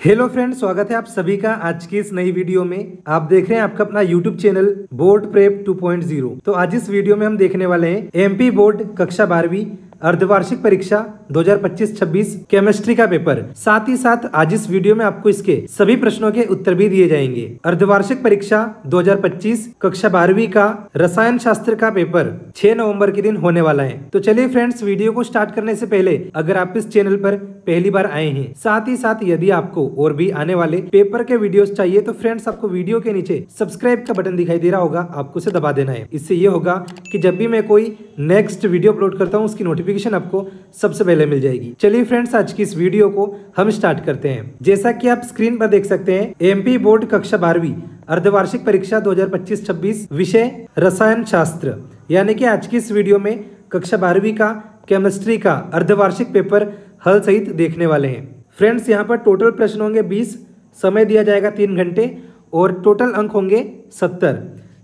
Hello friends, स्वागत है आप सभी का आज की इस नई वीडियो में। आप देख रहे हैं आपका अपना यूट्यूब चैनल बोर्ड प्रेप 2.0। तो आज इस वीडियो में हम देखने वाले हैं एमपी बोर्ड कक्षा 12वीं अर्धवार्षिक परीक्षा 2025-26 केमिस्ट्री का पेपर। साथ ही साथ आज इस वीडियो में आपको इसके सभी प्रश्नों के उत्तर भी दिए जाएंगे। अर्धवार्षिक परीक्षा 2025 कक्षा 12वीं का रसायन शास्त्र का पेपर 6 नवंबर के दिन होने वाला है। तो चलिए फ्रेंड्स, वीडियो को स्टार्ट करने से पहले अगर आप इस चैनल पर पहली बार आए हैं, साथ ही साथ यदि आपको और भी आने वाले पेपर के वीडियोस चाहिए तो फ्रेंड्स आपको वीडियो के नीचे सब्सक्राइब का बटन दिखाई दे रहा होगा, आपको उसे दबा देना है। इससे ये होगा कि जब भी मैं कोई नेक्स्ट वीडियो अपलोड करता हूँ उसकी नोटिफिकेशन आपको सबसे पहले मिल जाएगी। चलिए फ्रेंड्स, आज की इस वीडियो को हम स्टार्ट करते हैं। जैसा कि आप स्क्रीन पर देख सकते हैं, एमपी बोर्ड कक्षा 12वीं अर्धवार्षिक परीक्षा 2025-26 विषय रसायन शास्त्र, यानी कि आज की इस वीडियो में कक्षा 12वीं का केमिस्ट्री का अर्धवार्षिक पेपर हल सहित देखने वाले हैं। फ्रेंड्स, यहाँ पर टोटल प्रश्न होंगे 20, समय दिया जाएगा 3 घंटे और टोटल अंक होंगे 70।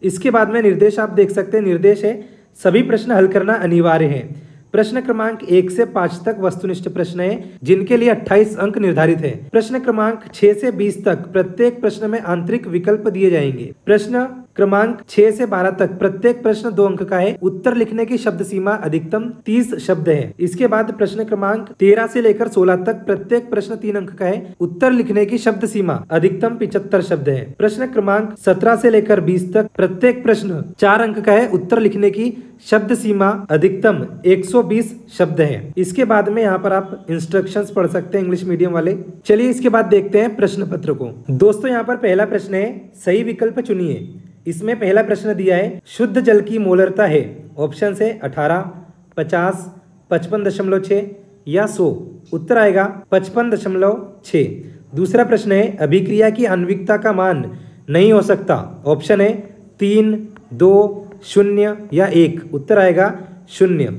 इसके बाद में निर्देश आप देख सकते हैं, निर्देश है सभी प्रश्न हल करना अनिवार्य है। प्रश्न क्रमांक 1 से 5 तक वस्तुनिष्ठ प्रश्न है जिनके लिए 28 अंक निर्धारित है। प्रश्न क्रमांक 6 से 20 तक प्रत्येक प्रश्न में आंतरिक विकल्प दिए जाएंगे। प्रश्न क्रमांक 6 से 12 तक प्रत्येक प्रश्न 2 अंक का है। उत्तर लिखने की शब्द सीमा अधिकतम 30 शब्द है। इसके बाद प्रश्न क्रमांक 13 से लेकर 16 तक प्रत्येक प्रश्न 3 अंक का है। उत्तर लिखने की शब्द सीमा अधिकतम 75 शब्द है। प्रश्न क्रमांक 17 से लेकर 20 तक प्रत्येक प्रश्न 4 अंक का है। उत्तर लिखने की शब्द सीमा अधिकतम 120 शब्द है। इसके बाद में यहाँ पर आप इंस्ट्रक्शंस पढ़ सकते हैं इंग्लिश मीडियम वाले। चलिए इसके बाद देखते हैं प्रश्न पत्र को। दोस्तों, यहाँ पर पहला प्रश्न है, सही विकल्प चुनिए। इसमें पहला प्रश्न दिया है, शुद्ध जल की मोलरता है। ऑप्शन है 18, 50, 55.6 या 100। उत्तर आएगा 55.6। दूसरा प्रश्न है, अभिक्रिया की आणविकता का मान नहीं हो सकता। ऑप्शन है 3, 2, 0 या 1। उत्तर आएगा 0।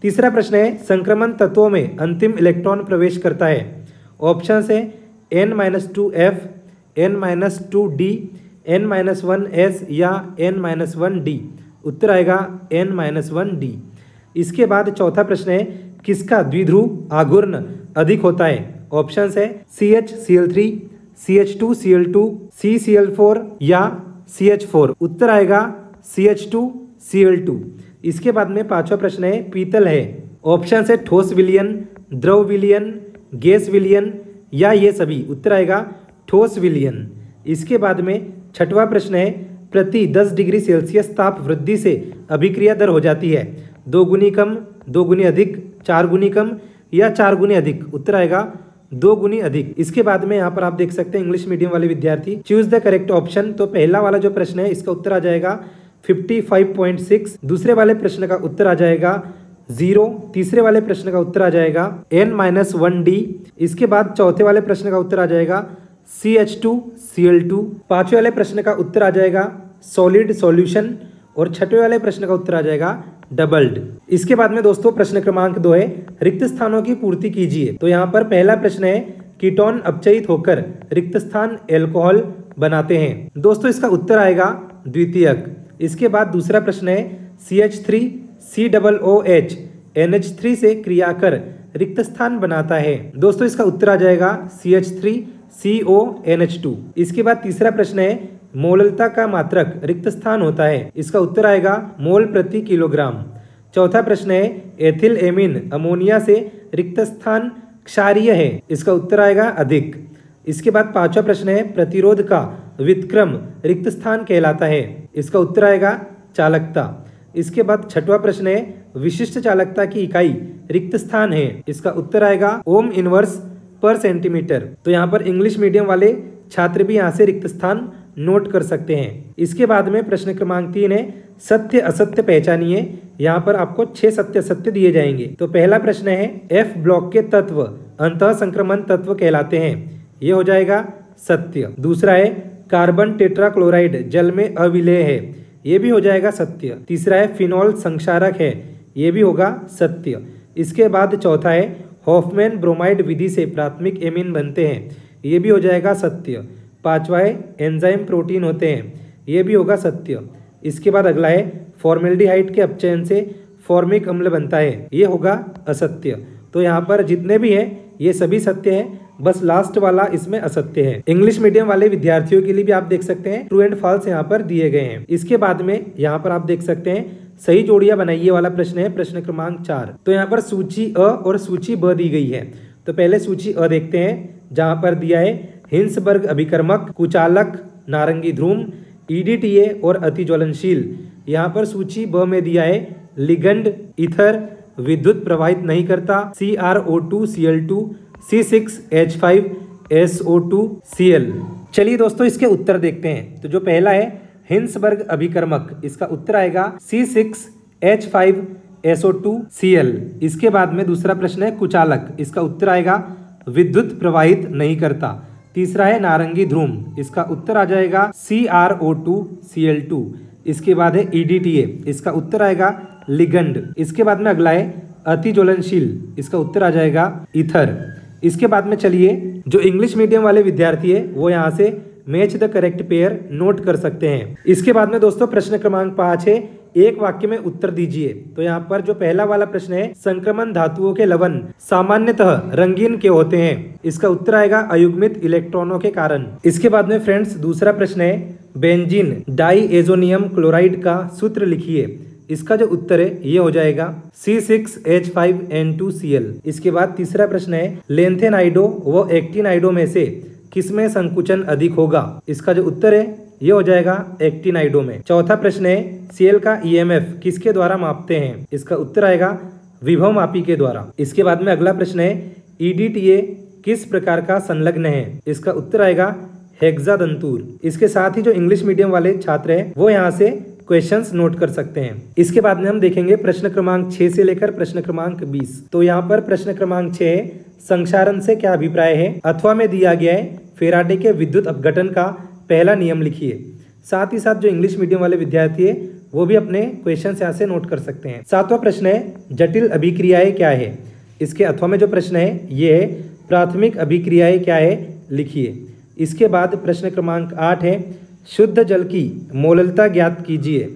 तीसरा प्रश्न है, संक्रमण तत्वों में अंतिम इलेक्ट्रॉन प्रवेश करता है। ऑप्शन है N-2F, N-2D, N-1S या N-1D। उत्तर आएगा N-1D। इसके बाद चौथा प्रश्न है, किसका द्विध्रुव आघूर्ण अधिक होता है। ऑप्शन है CH-Cl3, CH2-Cl2, CCl4 या CH4। उत्तर आएगा CH2-Cl2। इसके बाद में पांचवा प्रश्न है, पीतल है। ऑप्शन है ठोस विलयन, द्रव विलयन, गैस विलयन या ये सभी। उत्तर आएगा ठोस विलयन। इसके बाद में छठवां प्रश्न है, प्रति 10 डिग्री सेल्सियस ताप वृद्धि से अभिक्रिया दर हो जाती है 2 गुनी कम, 2 गुनी अधिक, 4 गुनी कम या 4 गुनी अधिक। उत्तर आएगा 2 गुनी अधिक। इसके बाद में यहाँ पर आप देख सकते हैं इंग्लिश मीडियम वाले विद्यार्थी, चूज द करेक्ट ऑप्शन। तो पहला वाला जो प्रश्न है इसका उत्तर आ जाएगा 55.6। दूसरे वाले प्रश्न का उत्तर आ जाएगा 0। तीसरे वाले प्रश्न का उत्तर आ जाएगा N-1D। इसके बाद चौथे वाले प्रश्न का उत्तर आ जाएगा CH2-Cl2। पांचवें वाले प्रश्न का उत्तर आ जाएगा सॉलिड सॉल्यूशन और छठवें वाले प्रश्न का उत्तर आ जाएगा डबल्ड। इसके बाद में दोस्तों प्रश्न क्रमांक 2 है, रिक्त स्थानों की पूर्ति कीजिए। तो यहाँ पर पहला प्रश्न है, कीटोन अपचयित होकर रिक्त स्थान एल्कोहल बनाते हैं। दोस्तों इसका उत्तर आएगा द्वितीयक। इसके बाद दूसरा प्रश्न है, CH3COOH NH3 से क्रिया कर रिक्त स्थान बनाता है। दोस्तों इसका उत्तर आ जाएगा CH3CONH2। इसके बाद तीसरा प्रश्न है, मोललता का मात्रक रिक्त स्थान होता है। इसका उत्तर आएगा मोल प्रति किलोग्राम। चौथा प्रश्न है, एथिल एमीन अमोनिया से रिक्त स्थान क्षारीय है। इसका उत्तर आएगा अधिक। इसके बाद पांचवा प्रश्न है, प्रतिरोध का व्युत्क्रम रिक्त स्थान कहलाता है। इसका उत्तर आएगा चालकता। इसके बाद छठवां प्रश्न है, विशिष्ट चालकता की इकाई रिक्त स्थान है। इसका उत्तर आएगा ओम इनवर्स पर सेंटीमीटर। तो यहाँ पर इंग्लिश मीडियम वाले छात्र भी यहाँ से रिक्त स्थान नोट कर सकते हैं। इसके बाद में प्रश्न क्रमांक 3 है, सत्य असत्य पहचानिए। यहाँ पर आपको 6 सत्य असत्य दिए जाएंगे। तो पहला प्रश्न है, F ब्लॉक के तत्व अंतः संक्रमण तत्व कहलाते हैं। ये हो जाएगा सत्य। दूसरा है, कार्बन टेट्राक्लोराइड जल में अविलेय है। ये भी हो जाएगा सत्य। तीसरा है, फिनॉल संक्षारक है। ये भी होगा सत्य। इसके बाद चौथा है, हॉफमैन ब्रोमाइड विधि से प्राथमिक एमीन बनते हैं। ये भी हो जाएगा सत्य। पांचवा है, एंजाइम प्रोटीन होते हैं। ये भी होगा सत्य। इसके बाद अगला है, फॉर्मेल्डिहाइड के अपचयन से फॉर्मिक अम्ल बनता है। ये होगा असत्य। तो यहाँ पर जितने भी हैं ये सभी सत्य है, बस लास्ट वाला इसमें असत्य है। इंग्लिश मीडियम वाले विद्यार्थियों के लिए भी आप देख सकते हैं ट्रू एंड फॉल्स यहाँ पर दिए गए हैं। इसके बाद में यहाँ पर आप देख सकते हैं सही जोड़ियां बनाइए वाला प्रश्न है, प्रश्न क्रमांक 4। तो यहाँ पर सूची अ और सूची ब दी गई है। तो पहले सूची अ देखते हैं, जहां पर दिया है हिंसबर्ग अभिकर्मक, कुचालक, नारंगी ध्रुम, ईडीटीए और अति ज्वलनशील। यहाँ पर सूची ब में दिया है लिगंड, ईथर, विद्युत प्रवाहित नहीं करता, CrO2 Cl2, C6H5SO2 Cl। चलिए दोस्तों इसके उत्तर देखते हैं। तो जो पहला है हिंसबर्ग अभिकर्मक, इसका उत्तर आएगा C6H5SO2 Cl। इसके बाद में दूसरा प्रश्न है कुचालक, इसका उत्तर आएगा विद्युत प्रवाहित नहीं करता। तीसरा है नारंगी ध्रुम, इसका उत्तर आ जाएगा CrO2 Cl2। इसके बाद है EDTA, इसका उत्तर आएगा लिगंड। इसके बाद में अगला है अति ज्वलनशील, इसका उत्तर आ जाएगा ईथर। इसके बाद में चलिए जो इंग्लिश मीडियम वाले विद्यार्थी है वो यहाँ से match the correct pair note कर सकते हैं। इसके बाद में दोस्तों प्रश्न क्रमांक 5 है, एक वाक्य में उत्तर दीजिए। तो यहाँ पर जो पहला वाला प्रश्न है संक्रमण धातुओं के लवण सामान्यतः रंगीन क्यों होते हैं, इसका उत्तर आएगा अयुग्मित इलेक्ट्रॉनों के कारण। इसके बाद में फ्रेंड्स दूसरा प्रश्न है बेंजीन डाईएजोनियम क्लोराइड का सूत्र लिखिए। इसका जो उत्तर है ये हो जाएगा C6H5N2Cl। इसके बाद तीसरा प्रश्न है लेंथेनाइडो व एक्टिनाइडो में से किसमें संकुचन अधिक होगा, इसका जो उत्तर है ये हो जाएगा एक्टिनाइडो में। चौथा प्रश्न है Cl का EMF किसके द्वारा मापते हैं, इसका उत्तर आएगा विभव मापी के द्वारा। इसके बाद में अगला प्रश्न है EDTA किस प्रकार का संलग्न है, इसका उत्तर आएगा हेक्सादंतूर। इसके साथ ही जो इंग्लिश मीडियम वाले छात्र हैं वो यहाँ से क्वेश्चंस नोट कर सकते हैं। इसके बाद में हम देखेंगे प्रश्न क्रमांक 6 से लेकर प्रश्न क्रमांक 20। तो यहाँ पर प्रश्न क्रमांक 6 संक्षारण से क्या अभिप्राय है, अथवा में दिया गया है फेराडे के विद्युत अपघटन का पहला नियम लिखिए। साथ ही साथ जो इंग्लिश मीडियम वाले विद्यार्थी है वो भी अपने क्वेश्चन यहाँ से नोट कर सकते हैं। सातवां प्रश्न है जटिल अभिक्रियाएं क्या है, इसके अथवा में जो प्रश्न है ये है प्राथमिक अभिक्रियाएं क्या है लिखिए। इसके बाद प्रश्न क्रमांक 8 है शुद्ध जल की मोललता ज्ञात कीजिए।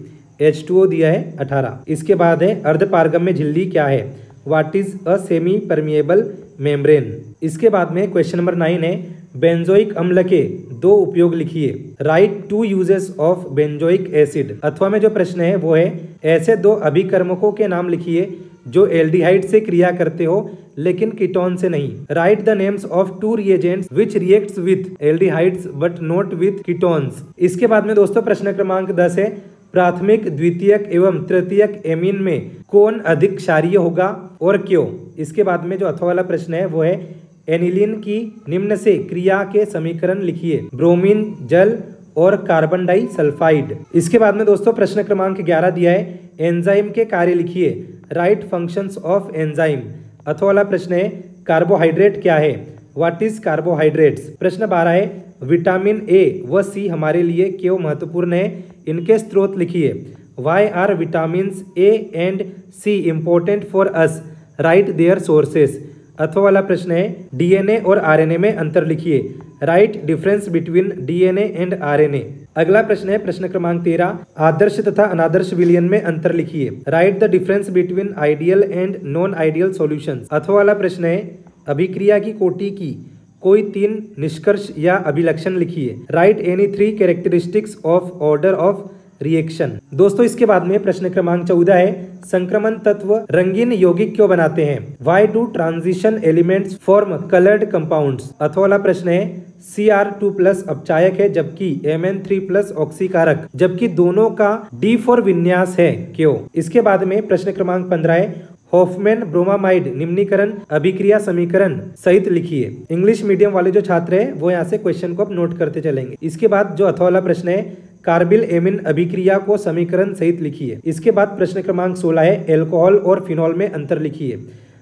H2O दिया है 18। इसके बाद है अर्धपारगम्य झिल्ली क्या है, what is a semi permeable membrane. इसके बाद में क्वेश्चन नंबर 9 है बेंजोइक अम्ल के 2 उपयोग लिखिए। Right 2 uses of benzoic acid. अथवा में जो प्रश्न है वो है ऐसे 2 अभिकर्मकों के नाम लिखिए जो एल्डिहाइड से क्रिया करते हो लेकिन कीटोन से नहीं। Right the names of 2 reagents which reacts with aldehydes but not with ketones. इसके बाद में दोस्तों प्रश्न क्रमांक 10 है प्राथमिक, द्वितीयक एवं तृतीयक एमीन में कौन अधिक क्षारीय होगा और क्यों। इसके बाद में जो अथवा वाला प्रश्न है वो है एनिलीन की निम्न से क्रिया के समीकरण लिखिए। ब्रोमीन जल और कार्बन डाइसल्फाइड। इसके बाद में दोस्तों प्रश्न क्रमांक 11 दिया है एंजाइम के कार्य लिखिए। Right functions of enzyme. अथवा वाला प्रश्न है कार्बोहाइड्रेट क्या है, व्हाट इज कार्बोहाइड्रेट्स। प्रश्न 12 है विटामिन ए व सी हमारे लिए क्यों महत्वपूर्ण है, इनके स्रोत लिखिए। Why are vitamin A and C important for us, write their sources. अथवा वाला प्रश्न है डीएनए और आरएनए में अंतर लिखिए। Right difference between DNA and RNA. अगला प्रश्न है प्रश्न क्रमांक 13 आदर्श तथा अनादर्श विलयन में अंतर लिखिए। Right the difference between ideal and non ideal solutions. अथवा वाला प्रश्न है अभिक्रिया की कोटि की कोई 3 निष्कर्ष या अभिलक्षण लिखिए। Right any 3 characteristics of order of reaction. दोस्तों इसके बाद में प्रश्न क्रमांक 14 है संक्रमण तत्व रंगीन यौगिक क्यों बनाते हैं। Why do transition elements form coloured compounds. अथवा वाला प्रश्न है Cr2+ अपचायक है जबकि Mn3+ ऑक्सीकारक, जबकि दोनों का D4 विन्यास है, क्यों। इसके बाद में प्रश्न क्रमांक 15 है हॉफमैन ब्रोमामाइड निम्नीकरण अभिक्रिया समीकरण सहित लिखिए। इंग्लिश मीडियम वाले जो छात्र हैं वो यहाँ से क्वेश्चन को अब नोट करते चलेंगे। इसके बाद जो अथवा वाला प्रश्न है कार्बिल एमिन अभिक्रिया को समीकरण सहित लिखिए। इसके बाद प्रश्न क्रमांक 16 है एल्कोहल और फिनॉल में अंतर लिखिए।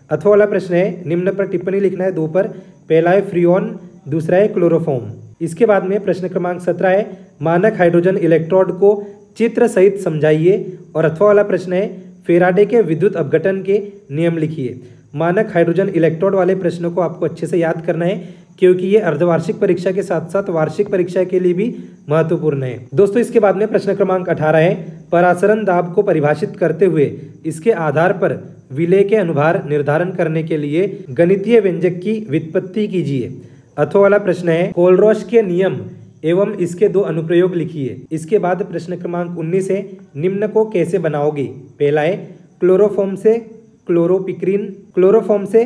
अथवा वाला प्रश्न है निम्न पर टिप्पणी लिखना है 2 पर। पहला है फ्रियोन, दूसरा है क्लोरोफॉर्म। इसके बाद में प्रश्न क्रमांक 17 है मानक हाइड्रोजन इलेक्ट्रोड को चित्र सहित समझाइए। और अथवा वाला प्रश्न है फेराडे के विद्युत अपघटन के नियम लिखिए। मानक हाइड्रोजन इलेक्ट्रोड वाले प्रश्नों को आपको अच्छे से याद करना है क्योंकि ये अर्धवार्षिक परीक्षा के साथ साथ वार्षिक परीक्षा के लिए भी महत्वपूर्ण है। दोस्तों इसके बाद में प्रश्न क्रमांक 18 है परासरण दाब को परिभाषित करते हुए इसके आधार पर विलेय के अनुभार निर्धारण करने के लिए गणितीय व्यंजक की व्युत्पत्ति कीजिए। अथवा वाला प्रश्न है कोलरोश के नियम एवं इसके दो अनुप्रयोग लिखिए। इसके बाद प्रश्न क्रमांक 19 है निम्न को कैसे बनाओगे। पहला है क्लोरोफॉर्म से क्लोरोपिक्रीन, क्लोरोफॉर्म से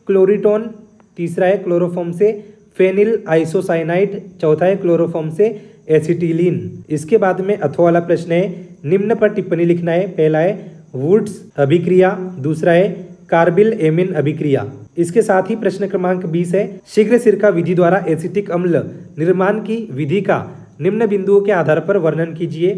क्लोरीटोन, तीसरा है क्लोरोफॉर्म से फेनिल आइसोसाइनाइड, चौथा है क्लोरोफॉर्म से एसिटिलीन। इसके बाद में अथवा वाला प्रश्न है निम्न पर टिप्पणी लिखना है। पहला है वुड्स अभिक्रिया, दूसरा है कार्बिल एमिन अभिक्रिया। इसके साथ ही प्रश्न क्रमांक 20 है शीघ्र सिरका विधि द्वारा एसिटिक अम्ल निर्माण की विधि का निम्न बिंदुओं के आधार पर वर्णन कीजिए।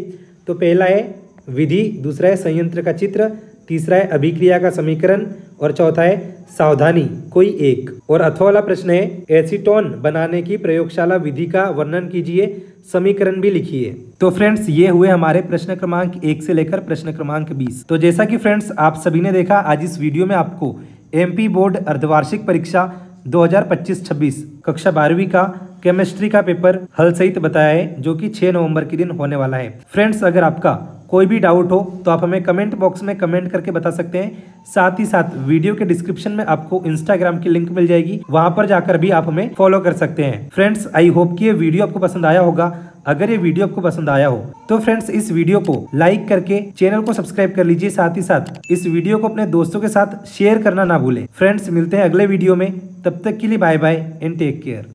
तो पहला है विधि, दूसरा है संयंत्र का चित्र, तीसरा है अभिक्रिया का समीकरण और चौथा है सावधानी कोई एक। और अथवा वाला प्रश्न है एसीटोन बनाने की प्रयोगशाला विधि का वर्णन कीजिए, समीकरण भी लिखिए। तो फ्रेंड्स ये हुए हमारे प्रश्न क्रमांक 1 से लेकर प्रश्न क्रमांक 20। तो जैसा कि फ्रेंड्स आप सभी ने देखा, आज इस वीडियो में आपको एमपी बोर्ड अर्धवार्षिक परीक्षा 2025-26 कक्षा 12वीं का केमिस्ट्री का पेपर हल सहित बताया है, जो कि 6 नवंबर के दिन होने वाला है। फ्रेंड्स अगर आपका कोई भी डाउट हो तो आप हमें कमेंट बॉक्स में कमेंट करके बता सकते हैं। साथ ही साथ वीडियो के डिस्क्रिप्शन में आपको इंस्टाग्राम की लिंक मिल जाएगी, वहां पर जाकर भी आप हमें फॉलो कर सकते हैं। फ्रेंड्स आई होप कि ये वीडियो आपको पसंद आया होगा। अगर ये वीडियो आपको पसंद आया हो तो फ्रेंड्स इस वीडियो को लाइक करके चैनल को सब्सक्राइब कर लीजिए। साथ ही साथ इस वीडियो को अपने दोस्तों के साथ शेयर करना ना भूलें। फ्रेंड्स मिलते हैं अगले वीडियो में, तब तक के लिए bye bye and take care.